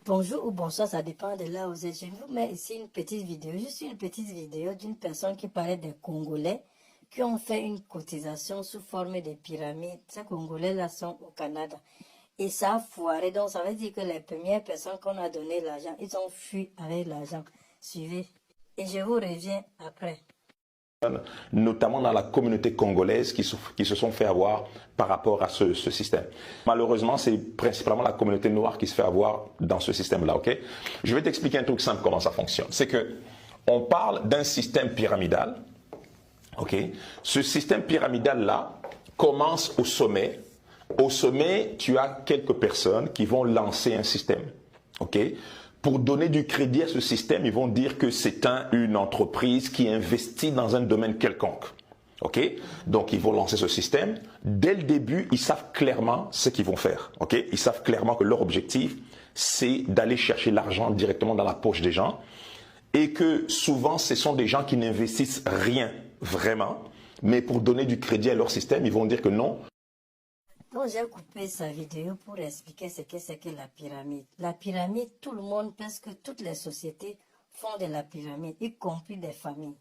Bonjour ou bonsoir, ça dépend de là où vous êtes. Je vous mets ici une petite vidéo, juste une petite vidéo d'une personne qui parlait des Congolais qui ont fait une cotisation sous forme de pyramide. Ces Congolais-là sont au Canada. Et ça a foiré, donc ça veut dire que les premières personnes qu'on a donné l'argent, ils ont fui avec l'argent. Suivez. Et je vous reviens après. Notamment dans la communauté congolaise qui se sont fait avoir par rapport à ce système. Malheureusement, c'est principalement la communauté noire qui se fait avoir dans ce système-là, ok? Je vais t'expliquer un truc simple comment ça fonctionne. C'est que on parle d'un système pyramidal, ok? Ce système pyramidal-là commence au sommet. Au sommet, tu as quelques personnes qui vont lancer un système, ok? Pour donner du crédit à ce système, ils vont dire que c'est une entreprise qui investit dans un domaine quelconque. Ok? Donc, ils vont lancer ce système. Dès le début, ils savent clairement ce qu'ils vont faire. Ok? Ils savent clairement que leur objectif, c'est d'aller chercher l'argent directement dans la poche des gens. Et que souvent, ce sont des gens qui n'investissent rien vraiment. Mais pour donner du crédit à leur système, ils vont dire que non. Donc, j'ai coupé sa vidéo pour expliquer ce que c'est que la pyramide. La pyramide, tout le monde, presque toutes les sociétés font de la pyramide, y compris des familles.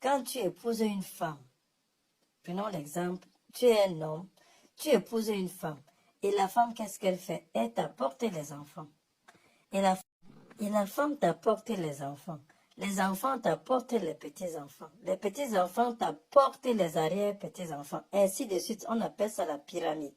Quand tu épouses une femme, prenons l'exemple, tu es un homme, tu épouses une femme, et la femme, qu'est-ce qu'elle fait? Elle t'apporte les enfants. Et la femme t'apporte les enfants. Les enfants t'apportent les petits-enfants. Les petits-enfants t'apportent les arrière-petits-enfants. Ainsi de suite, on appelle ça la pyramide.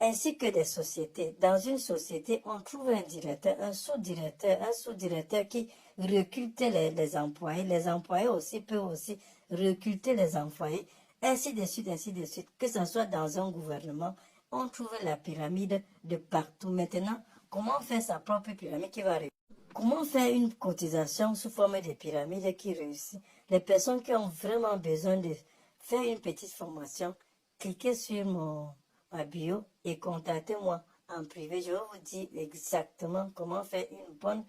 Ainsi que des sociétés. Dans une société, on trouve un directeur, un sous-directeur qui recrute les employés. Les employés aussi peuvent aussi recruter les employés. Ainsi de suite, ainsi de suite. Que ce soit dans un gouvernement, on trouve la pyramide de partout. Maintenant, comment faire sa propre pyramide qui va réussir? Comment faire une cotisation sous forme de pyramide qui réussit? Les personnes qui ont vraiment besoin de faire une petite formation, cliquez sur ma bio et contactez-moi en privé. Je vais vous dire exactement comment faire une bonne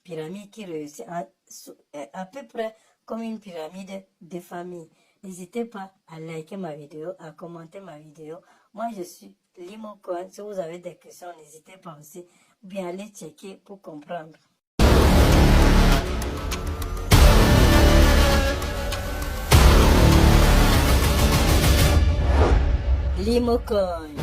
pyramide qui réussit à peu près comme une pyramide de famille. N'hésitez pas à liker ma vidéo, à commenter ma vidéo. Moi, je suis Limo Cohen. Si vous avez des questions, n'hésitez pas aussi. Bien aller checker pour comprendre. Limo Cohen.